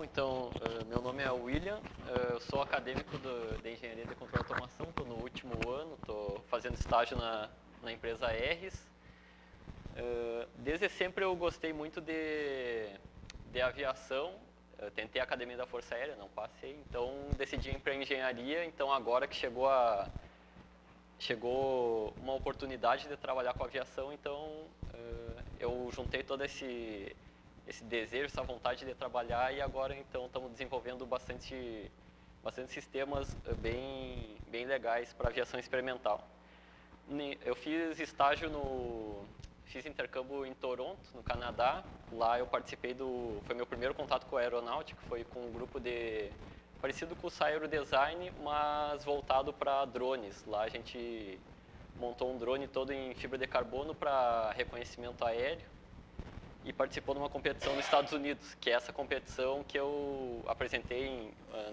Bom, então, meu nome é William, eu sou acadêmico de Engenharia de Controle e Automação, estou no último ano, estou fazendo estágio na empresa RS. Desde sempre eu gostei muito de aviação, eu tentei a Academia da Força Aérea, não passei, então decidi ir para engenharia, então agora que chegou uma oportunidade de trabalhar com aviação, então eu juntei todo esse desejo, essa vontade de trabalhar, e agora então estamos desenvolvendo bastante sistemas bem legais para aviação experimental. Eu fiz intercâmbio em Toronto, no Canadá. Lá eu participei foi meu primeiro contato com a aeronáutica, foi com um grupo parecido com o Cyro Design, mas voltado para drones. Lá a gente montou um drone todo em fibra de carbono para reconhecimento aéreo e participou de uma competição nos Estados Unidos, que é essa competição que eu apresentei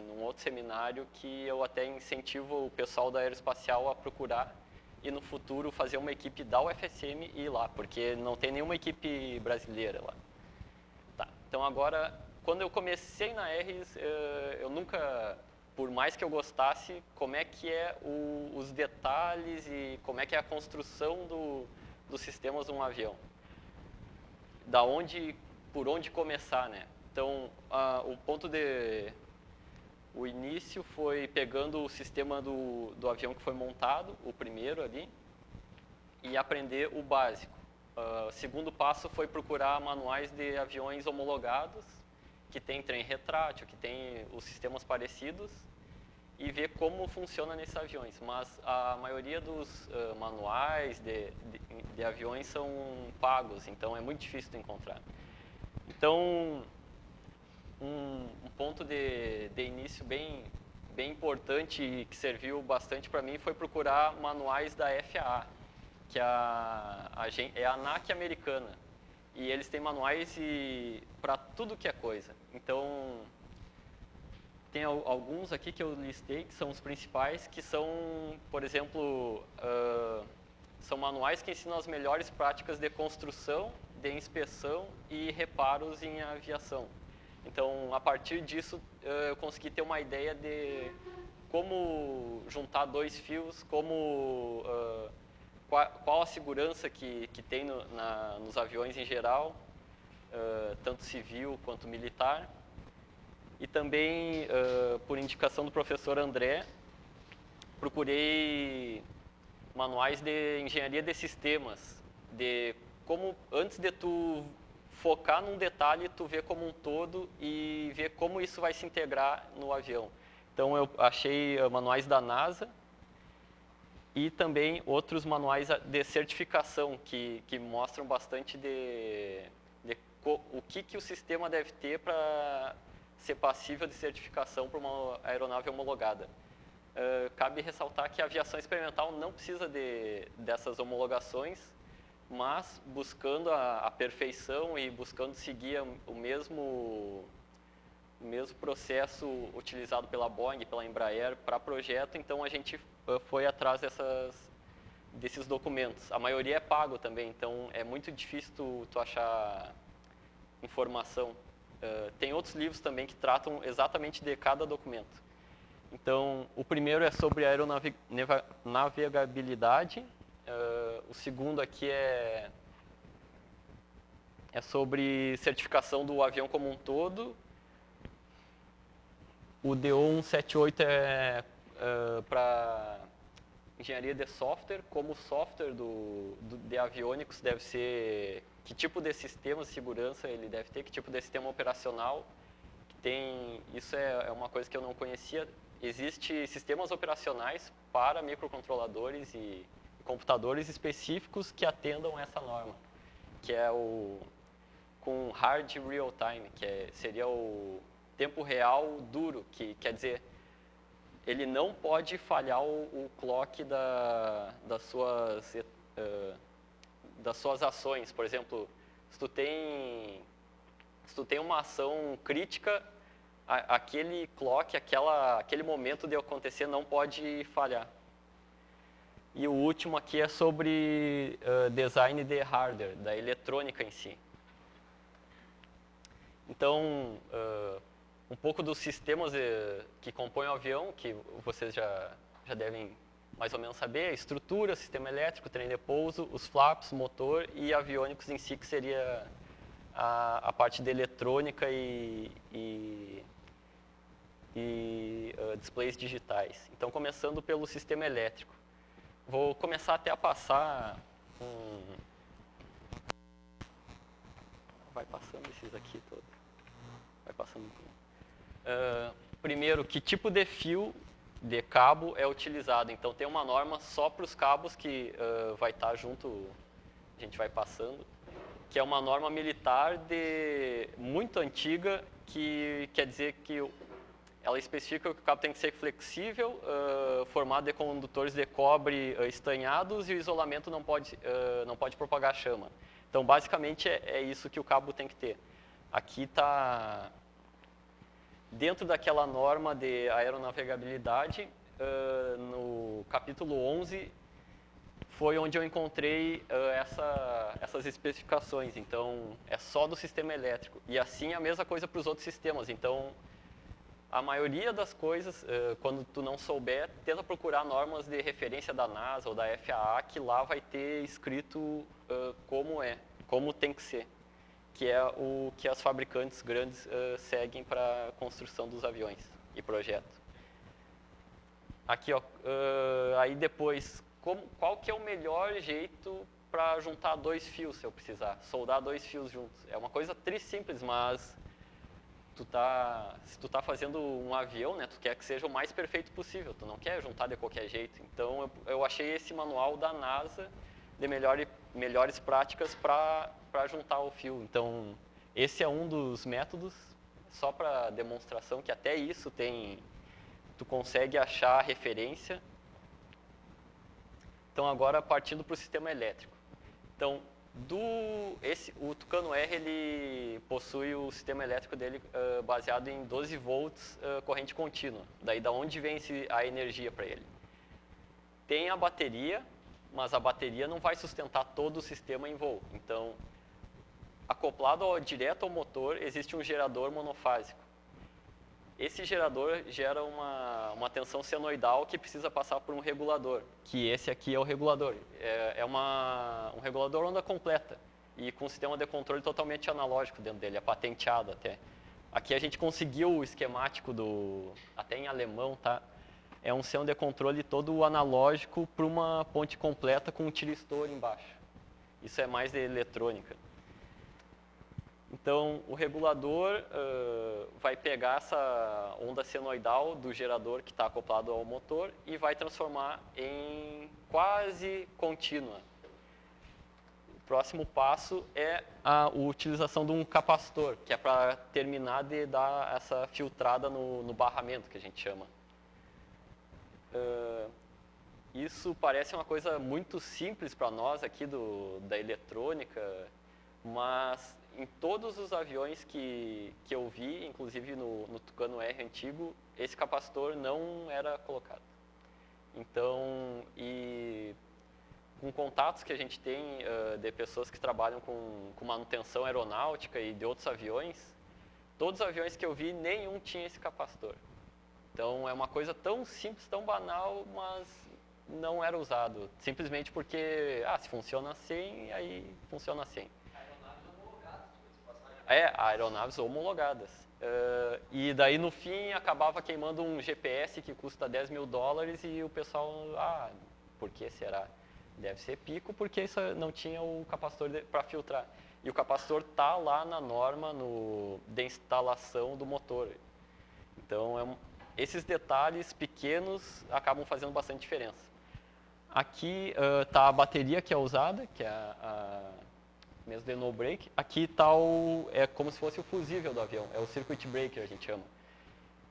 num outro seminário, que eu até incentivo o pessoal da aeroespacial a procurar e no futuro fazer uma equipe da UFSM e ir lá, porque não tem nenhuma equipe brasileira lá. Tá. Então agora, quando eu comecei na RS, eu nunca, por mais que eu gostasse, como é que é os detalhes e como é que é a construção dos sistemas de um avião. Por onde começar, né? Então, o início foi pegando o sistema do avião que foi montado, o primeiro ali, e aprender o básico. O segundo passo foi procurar manuais de aviões homologados, que tem trem retrátil, que tem os sistemas parecidos, e ver como funciona nesses aviões. Mas a maioria dos manuais de aviões são pagos, então é muito difícil de encontrar. Então, um ponto de início bem importante e que serviu bastante para mim foi procurar manuais da FAA, que é a ANAC americana. E eles têm manuais para tudo que é coisa. Então, tem alguns aqui que eu listei, que são os principais, que são, por exemplo, são manuais que ensinam as melhores práticas de construção, de inspeção e reparos em aviação. Então, a partir disso, eu consegui ter uma ideia de como juntar dois fios, qual a segurança que tem nos aviões em geral, tanto civil quanto militar. E também, por indicação do professor André, procurei manuais de engenharia de sistemas, de como, antes de tu focar num detalhe, tu vê como um todo e ver como isso vai se integrar no avião. Então, eu achei manuais da NASA e também outros manuais de certificação que mostram bastante o que o sistema deve ter para ser passível de certificação para uma aeronave homologada. Cabe ressaltar que a aviação experimental não precisa dessas homologações, mas buscando a perfeição e buscando seguir o mesmo processo utilizado pela Boeing, pela Embraer para projeto, então a gente foi atrás desses documentos. A maioria é pago também, então é muito difícil tu achar informação. Tem outros livros também que tratam exatamente de cada documento. Então, o primeiro é sobre aeronavegabilidade. O segundo aqui é sobre certificação do avião como um todo. O DO-178 é para engenharia de software, como o software de aviônicos deve ser, que tipo de sistema de segurança ele deve ter, que tipo de sistema operacional. Isso é uma coisa que eu não conhecia. Existem sistemas operacionais para microcontroladores e computadores específicos que atendam essa norma, que é com hard real time, seria o tempo real duro, que quer dizer, ele não pode falhar o clock das suas ações. Por exemplo, se tu tem uma ação crítica, aquele clock, aquele momento de acontecer não pode falhar. E o último aqui é sobre design de hardware, da eletrônica em si. Então, um pouco dos sistemas que compõem o avião, que vocês já devem mais ou menos saber, a estrutura, sistema elétrico, trem de pouso, os flaps, motor e aviônicos em si, que seria a parte de eletrônica e displays digitais. Então, começando pelo sistema elétrico. Vou começar até a passar Vai passando esses aqui todos. Vai passando. Primeiro, que tipo de fio de cabo é utilizado. Então, tem uma norma só para os cabos que vai estar junto, a gente vai passando, que é uma norma militar muito antiga, que quer dizer que ela especifica que o cabo tem que ser flexível, formado de condutores de cobre estanhados e o isolamento não pode propagar chama. Então, basicamente, é isso que o cabo tem que ter. Aqui está dentro daquela norma de aeronavegabilidade, no capítulo 11, foi onde eu encontrei essas especificações. Então, é só do sistema elétrico. E assim, a mesma coisa para os outros sistemas. Então, a maioria das coisas, quando tu não souber, tenta procurar normas de referência da NASA ou da FAA, que lá vai ter escrito como tem que ser, que é o que as fabricantes grandes seguem para a construção dos aviões e projeto. Aqui, ó, aí depois, qual que é o melhor jeito para juntar dois fios, se eu precisar, soldar dois fios juntos? É uma coisa simples, mas se tu tá fazendo um avião, né, tu quer que seja o mais perfeito possível, tu não quer juntar de qualquer jeito. Então, eu achei esse manual da NASA de melhores práticas para juntar o fio. Então, esse é um dos métodos, só para demonstração, que até isso tu consegue achar a referência. Então, agora partindo para o sistema elétrico. Então, o Tucano R, ele possui o sistema elétrico dele baseado em 12 volts corrente contínua. Daí, da onde vem a energia para ele? Tem a bateria, mas a bateria não vai sustentar todo o sistema em voo. Então, acoplado direto ao motor, existe um gerador monofásico. Esse gerador gera uma tensão senoidal que precisa passar por um regulador, que esse aqui é o regulador. É um regulador onda completa e com um sistema de controle totalmente analógico dentro dele, é patenteado até. Aqui a gente conseguiu o esquemático até em alemão, tá? É um sistema de controle todo analógico para uma ponte completa com um tiristor embaixo. Isso é mais de eletrônica. Então, o regulador vai pegar essa onda senoidal do gerador que está acoplado ao motor e vai transformar em quase contínua. O próximo passo é a utilização de um capacitor, que é para terminar de dar essa filtrada no barramento, que a gente chama. Isso parece uma coisa muito simples para nós aqui da eletrônica, mas em todos os aviões que eu vi, inclusive no Tucano R antigo, esse capacitor não era colocado. Então, e com contatos que a gente tem de pessoas que trabalham com manutenção aeronáutica e de outros aviões, todos os aviões que eu vi, nenhum tinha esse capacitor. Então, é uma coisa tão simples, tão banal, mas não era usado. Simplesmente porque, se funciona assim, aí funciona assim. Aeronaves homologadas. E daí, no fim, acabava queimando um GPS que custa $10 mil e o pessoal, por que será? Deve ser pico, porque isso não tinha o capacitor para filtrar. E o capacitor está lá na norma de instalação do motor. Então, esses detalhes pequenos acabam fazendo bastante diferença. Aqui está a bateria que é usada, que é mesmo de no break. Aqui está é como se fosse o fusível do avião, é o circuit breaker, a gente chama.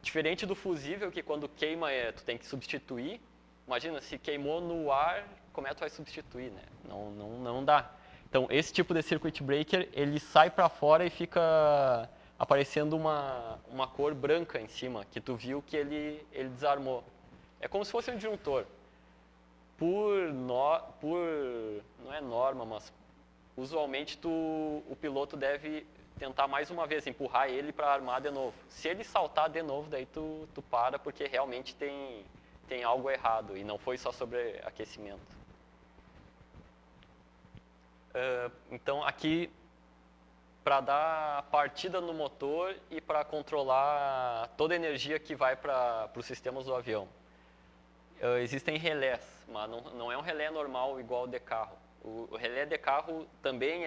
Diferente do fusível, que quando queima tu tem que substituir. Imagina, se queimou no ar, como é que tu vai substituir, né? Não dá. Então, esse tipo de circuit breaker, ele sai para fora e fica aparecendo uma cor branca em cima, que tu viu que ele desarmou. É como se fosse um disjuntor. Não é norma, mas usualmente o piloto deve tentar mais uma vez empurrar ele para armar de novo. Se ele saltar de novo, daí tu para, porque realmente tem algo errado e não foi só sobre aquecimento. Então aqui, para dar partida no motor e para controlar toda a energia que vai para os sistemas do avião. Existem relés, mas não é um relé normal igual ao de carro. O relé de carro também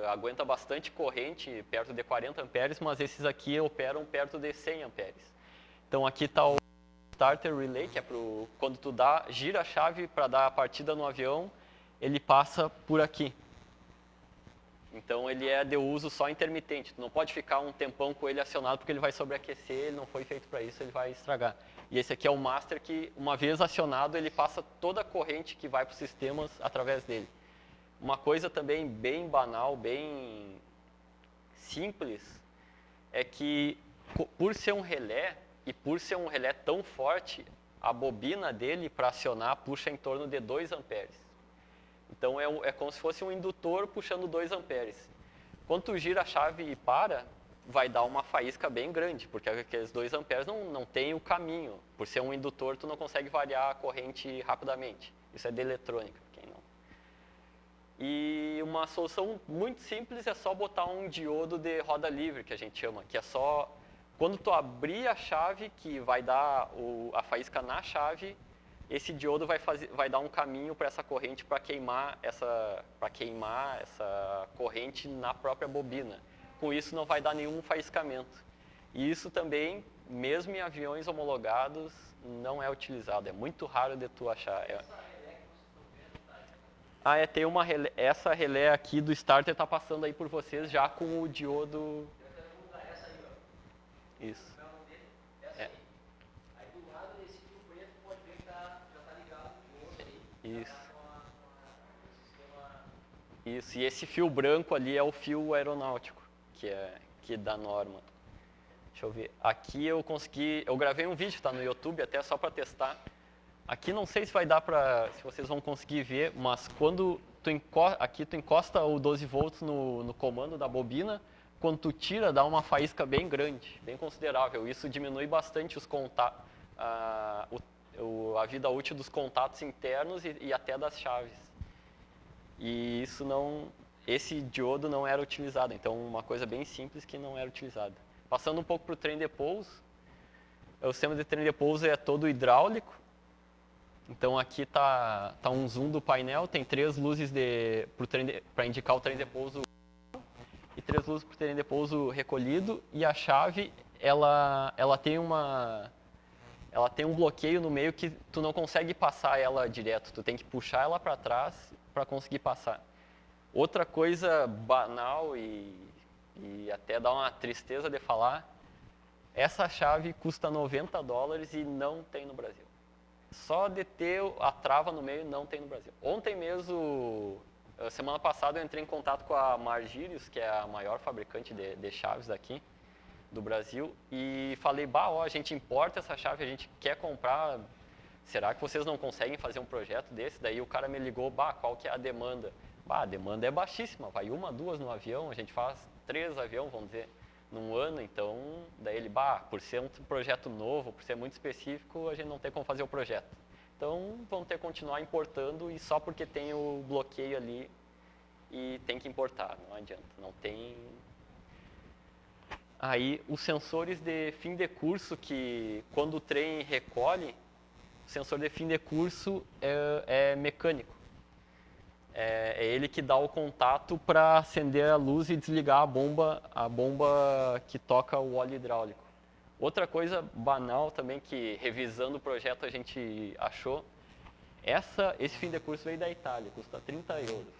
aguenta bastante corrente, perto de 40 amperes, mas esses aqui operam perto de 100 amperes. Então aqui está o starter relay, que é quando tu gira a chave para dar a partida no avião, ele passa por aqui. Então ele é de uso só intermitente. Tu não pode ficar um tempão com ele acionado porque ele vai sobreaquecer, ele não foi feito para isso, ele vai estragar. E esse aqui é o master que, uma vez acionado, ele passa toda a corrente que vai para os sistemas através dele. Uma coisa também bem banal, bem simples, é que por ser um relé, e por ser um relé tão forte, a bobina dele para acionar puxa em torno de 2 amperes. Então é como se fosse um indutor puxando 2 amperes. Quando tu gira a chave e para, vai dar uma faísca bem grande, porque aqueles 2 amperes não tem o caminho. Por ser um indutor, tu não consegue variar a corrente rapidamente. Isso é de eletrônica, quem não. E uma solução muito simples é só botar um diodo de roda livre, que a gente chama, que é só quando tu abrir a chave, que vai dar a faísca na chave, esse diodo vai dar um caminho para essa corrente para queimar essa corrente na própria bobina. Com isso não vai dar nenhum faiscamento. E isso também, mesmo em aviões homologados, não é utilizado. É muito raro de tu achar. Tem uma relé. Essa relé aqui do starter está passando aí por vocês já com o diodo. Isso. Isso, e esse fio branco ali é o fio aeronáutico, que é da norma. Deixa eu ver. Aqui eu gravei um vídeo, tá no YouTube, até só para testar. Aqui não sei se vai dar se vocês vão conseguir ver, mas quando aqui tu encosta o 12 volts no comando da bobina, quando tu tira dá uma faísca bem grande, bem considerável. Isso diminui bastante a vida útil dos contatos internos e até das chaves. E esse diodo não era utilizado, então uma coisa bem simples que não era utilizada. Passando um pouco para o trem de pouso, o sistema de trem de pouso é todo hidráulico. Então aqui tá um zoom do painel, tem 3 luzes para indicar o trem de pouso e 3 luzes para o trem de pouso recolhido, e a chave ela tem um bloqueio no meio que tu não consegue passar ela direto, tu tem que puxar ela para trás para conseguir passar. Outra coisa banal e até dá uma tristeza de falar, essa chave custa $90 e não tem no Brasil. Só de ter a trava no meio não tem no Brasil. Ontem mesmo, semana passada, eu entrei em contato com a Margirius, que é a maior fabricante de chaves aqui do Brasil, e falei, a gente importa essa chave, a gente quer comprar, será que vocês não conseguem fazer um projeto desse? Daí o cara me ligou, qual que é a demanda? A demanda é baixíssima, vai 1, 2 no avião, a gente faz 3 aviões, vamos dizer, num ano, então, daí ele, por ser um projeto novo, por ser muito específico, a gente não tem como fazer o projeto. Então, vamos ter que continuar importando, e só porque tem o bloqueio ali, e tem que importar, não adianta, não tem... Aí, os sensores de fim de curso, que quando o trem recolhe, o sensor de fim de curso é mecânico. É ele que dá o contato para acender a luz e desligar a bomba que toca o óleo hidráulico. Outra coisa banal também que, revisando o projeto, a gente achou, esse fim de curso veio da Itália, custa 30 euros.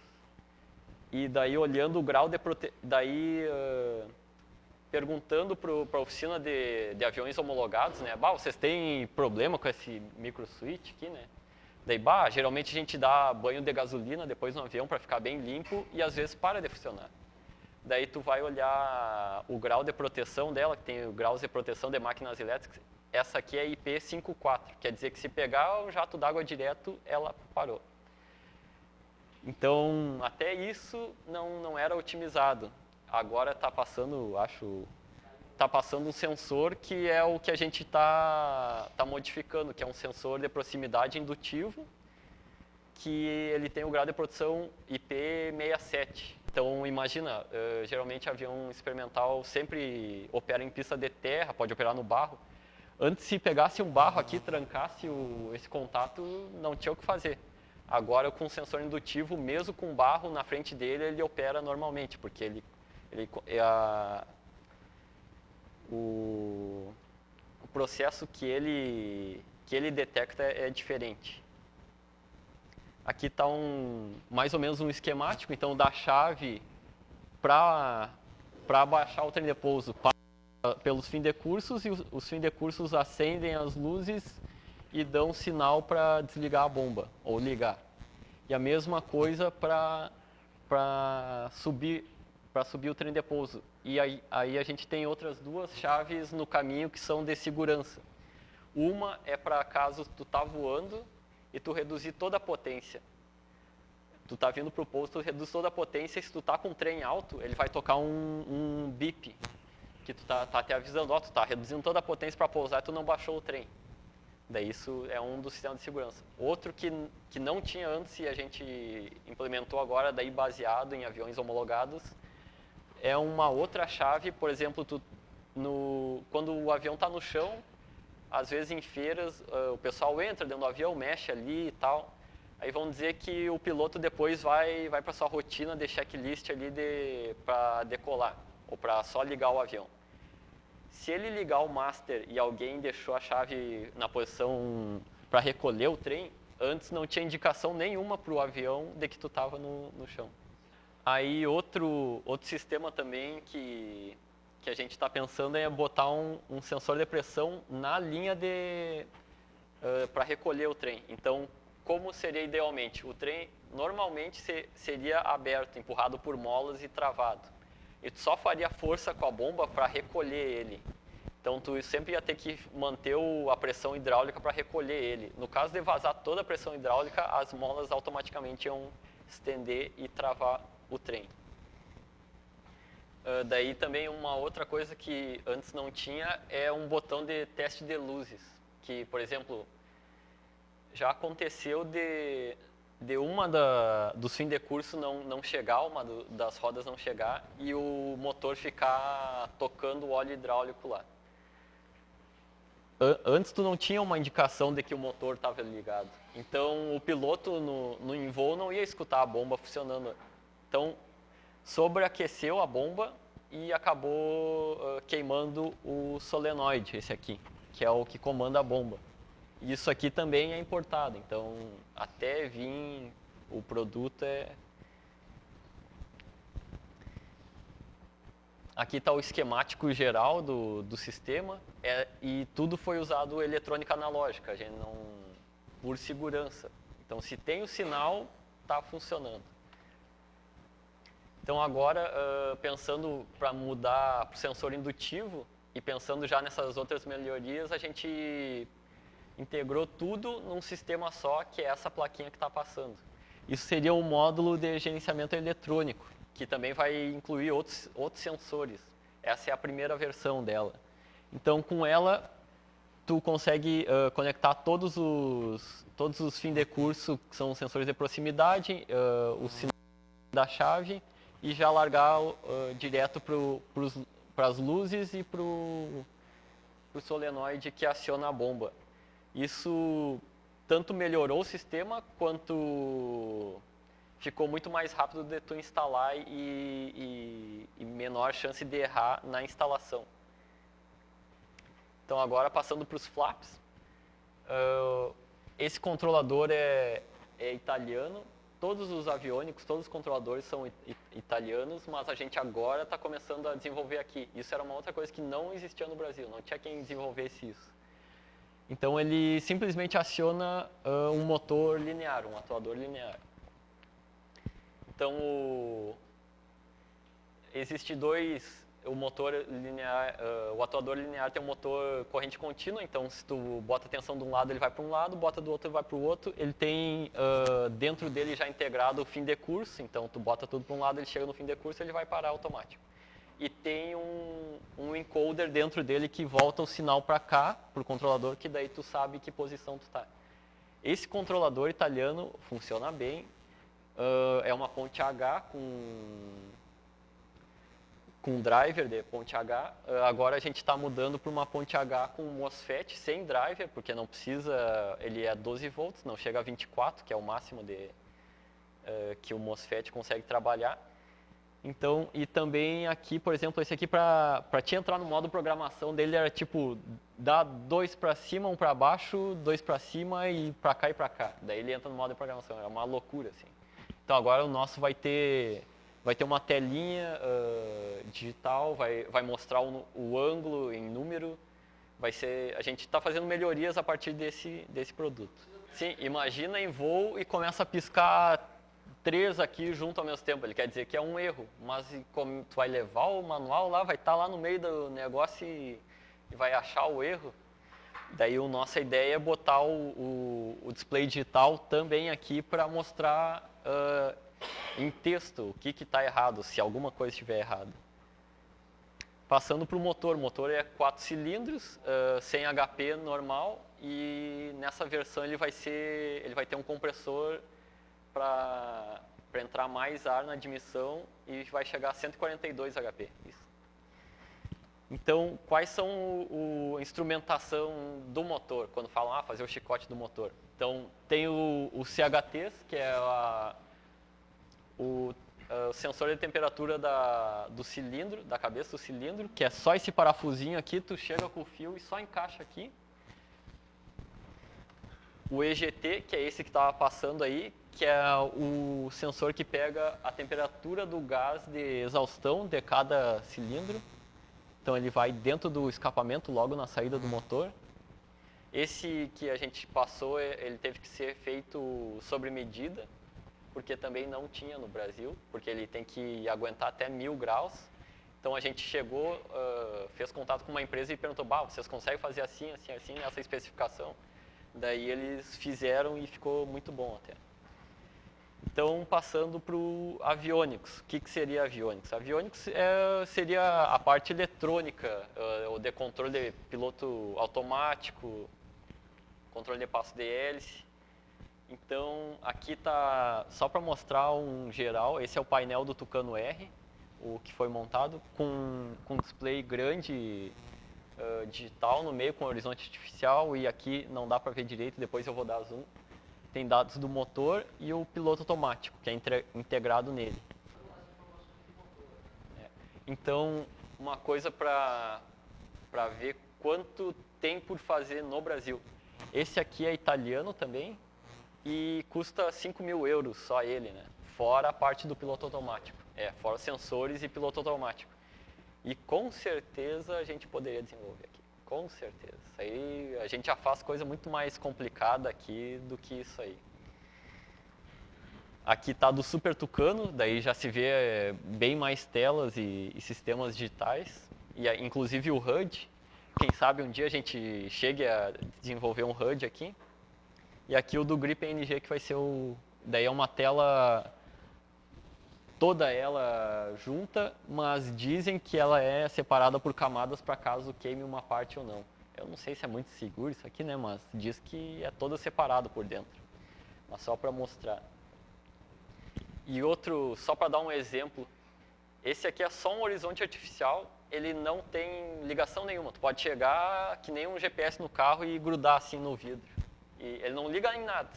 E daí, olhando o grau de perguntando para a oficina de aviões homologados, né? Vocês têm problema com esse micro switch aqui, né? Daí, geralmente a gente dá banho de gasolina depois no avião para ficar bem limpo e às vezes para de funcionar. Daí tu vai olhar o grau de proteção dela, que tem o grau de proteção de máquinas elétricas. Essa aqui é IP54, quer dizer que se pegar um jato d'água direto, ela parou. Então, até isso não era otimizado. agora está passando, acho, está passando um sensor que é o que a gente está modificando, que é um sensor de proximidade indutivo, que ele tem o grau de proteção IP67. Então, imagina, geralmente avião experimental sempre opera em pista de terra, pode operar no barro. Antes, se pegasse um barro aqui, trancasse esse contato, não tinha o que fazer. Agora, com o sensor indutivo, mesmo com barro na frente dele, ele opera normalmente, porque o processo que ele detecta é diferente. Aqui está mais ou menos um esquemático, então, da chave para baixar o trem de pouso pelos fim de cursos, e os fim de cursos acendem as luzes e dão sinal para desligar a bomba ou ligar. E a mesma coisa para subir o trem de pouso. E aí a gente tem outras duas chaves no caminho que são de segurança. Uma é para caso tu tá voando e tu reduzir toda a potência. Tu tá vindo pro pouso, tu reduz toda a potência, e se tu tá com um trem alto, ele vai tocar um bip, que tu tá te avisando, ó, tu tá reduzindo toda a potência para pousar e tu não baixou o trem. Daí isso é um dos sistemas de segurança. Outro que não tinha antes e a gente implementou agora, daí baseado em aviões homologados, é uma outra chave, por exemplo, quando o avião está no chão, às vezes em feiras, o pessoal entra dentro do avião, mexe ali e tal, aí vão dizer que o piloto depois vai para sua rotina de checklist ali para decolar, ou para só ligar o avião. Se ele ligar o master e alguém deixou a chave na posição para recolher o trem, antes não tinha indicação nenhuma para o avião de que tu estava no chão. Aí outro sistema também que a gente está pensando é botar um sensor de pressão na linha para recolher o trem. Então, como seria idealmente? O trem normalmente seria aberto, empurrado por molas e travado. E tu só faria força com a bomba para recolher ele. Então, tu sempre ia ter que manter a pressão hidráulica para recolher ele. No caso de vazar toda a pressão hidráulica, as molas automaticamente iam estender e travar o trem. Daí também uma outra coisa que antes não tinha é um botão de teste de luzes, que, por exemplo, já aconteceu de dos fins de curso não chegar, uma das rodas não chegar e o motor ficar tocando o óleo hidráulico lá. Antes tu não tinha uma indicação de que o motor estava ligado. Então o piloto em voo não ia escutar a bomba funcionando. Então sobreaqueceu a bomba e acabou queimando o solenoide, esse aqui, que é o que comanda a bomba. Isso aqui também é importado, então até vir o produto Aqui está o esquemático geral do sistema e tudo foi usado eletrônica analógica, a gente não, por segurança. Então, se tem o sinal, está funcionando. Então, agora, pensando para mudar para o sensor indutivo e pensando já nessas outras melhorias, a gente integrou tudo num sistema só, que é essa plaquinha que está passando. Isso seria um módulo de gerenciamento eletrônico, que também vai incluir outros sensores. Essa é a primeira versão dela. Então, com ela, tu consegue conectar todos os fins de curso, que são sensores de proximidade, o sinal da chave, e já largar direto para as luzes e para o solenoide que aciona a bomba. Isso tanto melhorou o sistema, quanto ficou muito mais rápido de tu instalar e menor chance de errar na instalação. Então agora passando para os flaps, esse controlador é italiano, todos os aviônicos, todos os controladores são italianos, mas a gente agora está começando a desenvolver aqui. Isso era uma outra coisa que não existia no Brasil, não tinha quem desenvolvesse isso. Então ele simplesmente aciona um motor linear, um atuador linear. Então existe o motor linear, o atuador linear tem um motor corrente contínua, então se tu bota a tensão de um lado ele vai para um lado, bota do outro ele vai para o outro. Ele tem dentro dele já integrado o fim de curso, então tu bota tudo para um lado, ele chega no fim de curso e ele vai parar automático. e tem um encoder dentro dele que volta o sinal para cá, para o controlador, que daí tu sabe que posição tu está. Esse controlador italiano funciona bem, é uma ponte H com driver de ponte H. Agora a gente está mudando para uma ponte H com MOSFET sem driver, porque não precisa, ele é 12 volts, não chega a 24, que é o máximo que o MOSFET consegue trabalhar. Então, e também aqui, por exemplo, esse aqui para te entrar no modo programação dele era tipo, dá 2 para cima, 1 para baixo, 2 para cima e para cá e para cá. Daí ele entra no modo de programação, é uma loucura assim. Então agora o nosso vai ter uma telinha digital, vai mostrar o ângulo em número, a gente está fazendo melhorias a partir desse produto. Sim, imagina em voo e começa a piscar 3 aqui junto ao mesmo tempo, ele quer dizer que é um erro, mas como tu vai levar o manual lá, vai estar lá no meio do negócio e vai achar o erro. Daí a nossa ideia é botar o display digital também aqui para mostrar em texto o que está errado, se alguma coisa estiver errada. Passando para o motor é 4 cilindros, sem HP normal, e nessa versão ele vai ter um compressor para entrar mais ar na admissão e vai chegar a 142 HP. Isso. Então, quais são a instrumentação do motor, quando falam fazer o chicote do motor? Então, tem o CHTs, que é o sensor de temperatura do cilindro, da cabeça do cilindro, que é só esse parafusinho aqui, tu chega com o fio e só encaixa aqui. O EGT, que é esse que estava passando aí, que é o sensor que pega a temperatura do gás de exaustão de cada cilindro. Então ele vai dentro do escapamento, logo na saída do motor. Esse que a gente passou, ele teve que ser feito sob medida, porque também não tinha no Brasil, porque ele tem que aguentar até 1000 graus. Então a gente chegou, fez contato com uma empresa e perguntou, vocês conseguem fazer assim, assim, assim, nessa especificação? Daí eles fizeram e ficou muito bom até. Então, passando para o avionics. O que seria avionics? Avionics seria a parte eletrônica, o de controle de piloto automático, controle de passo de hélice. Então, aqui está, só para mostrar um geral, esse é o painel do Tucano R, o que foi montado, com display grande, digital no meio, com horizonte artificial, e aqui não dá para ver direito, depois eu vou dar zoom. Tem dados do motor e o piloto automático, que é integrado nele. Então, uma coisa para ver quanto tem por fazer no Brasil. Esse aqui é italiano também e custa 5.000 euros só ele, né? Fora a parte do piloto automático. Fora os sensores e piloto automático. E com certeza a gente poderia desenvolver aqui. Com certeza. Isso aí, a gente já faz coisa muito mais complicada aqui do que isso aí. Aqui está do Super Tucano, daí já se vê bem mais telas e sistemas digitais. E inclusive o HUD. Quem sabe um dia a gente chegue a desenvolver um HUD aqui. E aqui o do Grip NG, que vai ser daí é uma tela toda ela junta, mas dizem que ela é separada por camadas para caso queime uma parte ou não. Eu não sei se é muito seguro isso aqui, né? Mas diz que é toda separado por dentro. Mas só para mostrar. E outro, só para dar um exemplo, esse aqui é só um horizonte artificial, ele não tem ligação nenhuma. Tu pode chegar que nem um GPS no carro e grudar assim no vidro. E ele não liga em nada.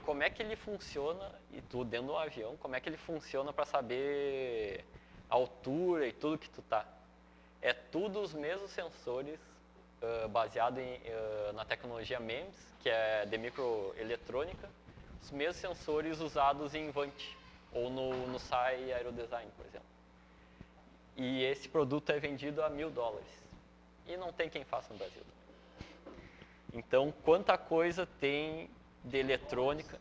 Como é que ele funciona, e tu dentro do avião, como é que ele funciona para saber a altura e tudo que tu tá? É tudo os mesmos sensores baseado na tecnologia MEMS, que é de microeletrônica, os mesmos sensores usados em Vant ou no SAI Aerodesign, por exemplo. E esse produto é vendido a $1.000 e não tem quem faça no Brasil. Então, quanta coisa tem de eletrônica?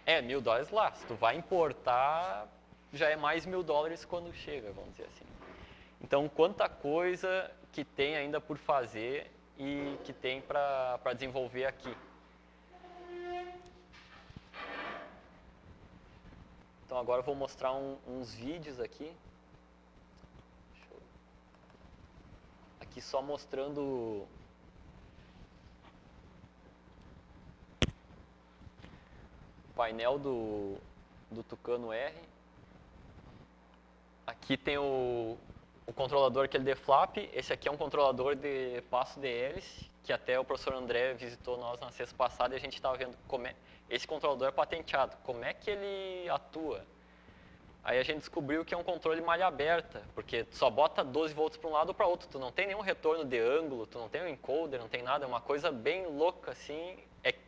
$1.000 lá. Se tu vai importar, já é mais $1.000 quando chega, vamos dizer assim. Então, quanta coisa que tem ainda por fazer e que tem para desenvolver aqui. Então, agora eu vou mostrar uns vídeos aqui. Aqui só mostrando o painel do Tucano R. Aqui tem o controlador que ele de flap. Esse aqui é um controlador de passo de hélice, que até o professor André visitou nós na sexta passada e a gente estava vendo como esse controlador é patenteado. Como é que ele atua? Aí a gente descobriu que é um controle malha aberta, porque tu só bota 12 volts para um lado ou para outro, tu não tem nenhum retorno de ângulo, tu não tem um encoder, não tem nada, é uma coisa bem louca assim,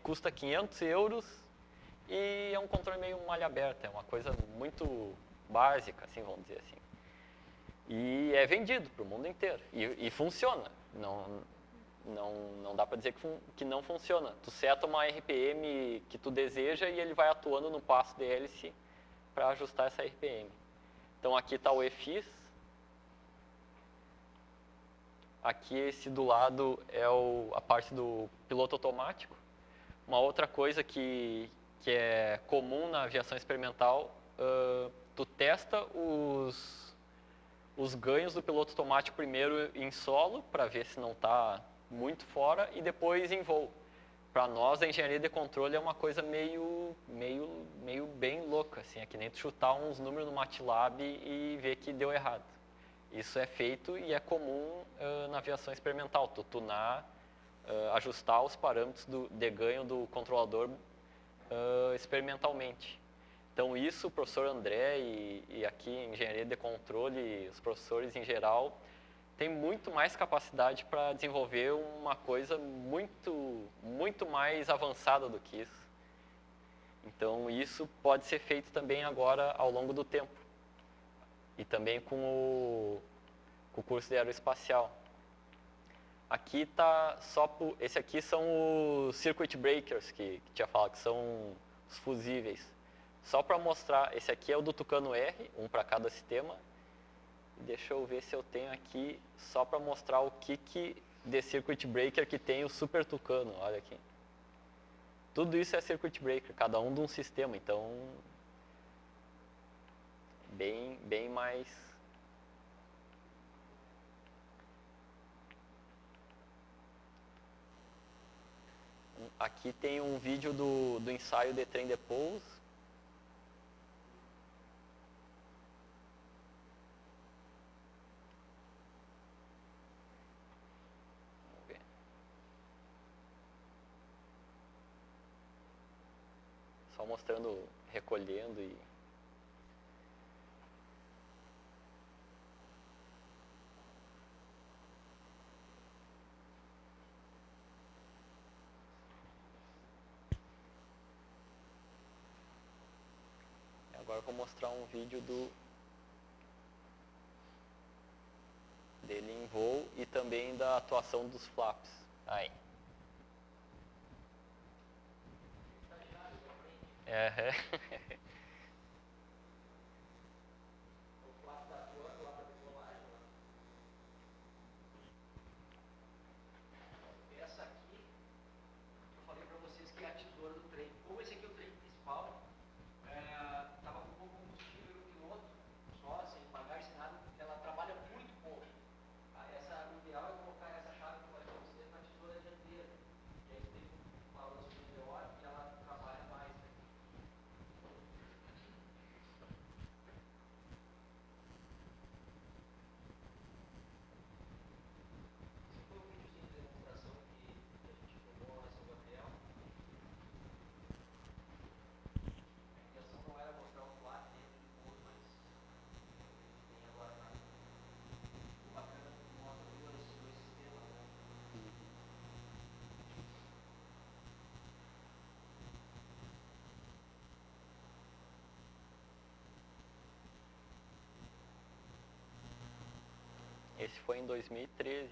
custa 500 euros e é um controle meio malha aberta, é uma coisa muito básica, assim, vamos dizer assim. E é vendido para o mundo inteiro, e funciona, não dá para dizer que não funciona. Tu seta uma RPM que tu deseja e ele vai atuando no passo de hélice para ajustar essa RPM. Então aqui está o EFIS. Aqui esse do lado é a parte do piloto automático. Uma outra coisa que é comum na aviação experimental, tu testa os ganhos do piloto automático primeiro em solo, para ver se não está muito fora, e depois em voo. Para nós, a engenharia de controle é uma coisa meio bem louca, assim, é que nem tu chutar uns números no MATLAB e ver que deu errado. Isso é feito e é comum na aviação experimental, tu tunar, ajustar os parâmetros de ganho do controlador experimentalmente. Então isso o professor André e aqui em engenharia de controle, os professores em geral, tem muito mais capacidade para desenvolver uma coisa muito mais avançada do que isso. Então, isso pode ser feito também agora ao longo do tempo. E também com o curso de aeroespacial. Aqui tá esse aqui são os circuit breakers que tinha falado, que são os fusíveis. Só para mostrar, esse aqui é o do Tucano R, um para cada sistema. Deixa eu ver se eu tenho aqui, só para mostrar o que de circuit breaker que tem o Super Tucano, olha aqui. Tudo isso é circuit breaker, cada um de um sistema, então bem mais. Aqui tem um vídeo do ensaio de trem de pouso. Só mostrando, recolhendo e... Agora eu vou mostrar um vídeo dele em voo e também da atuação dos flaps. Aí. É. Esse foi em 2013.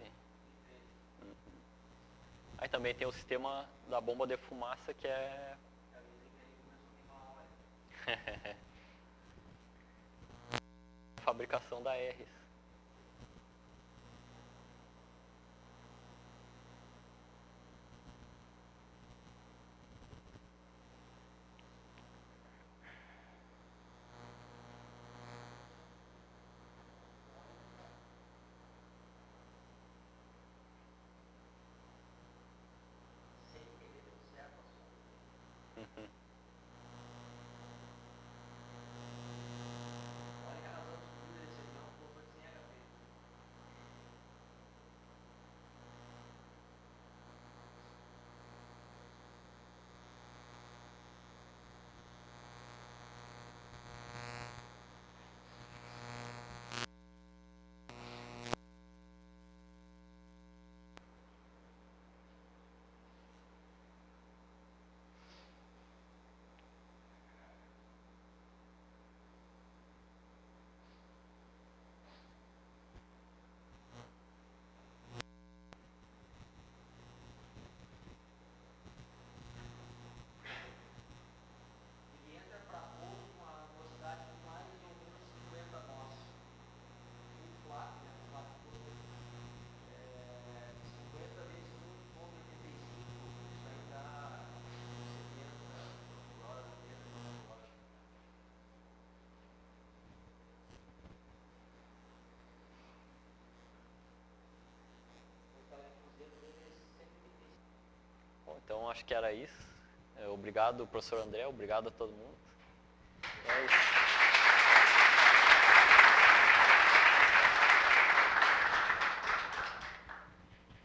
Aí também tem o sistema da bomba de fumaça que é... fabricação da Aeris. Então, acho que era isso. Obrigado, professor André, obrigado a todo mundo.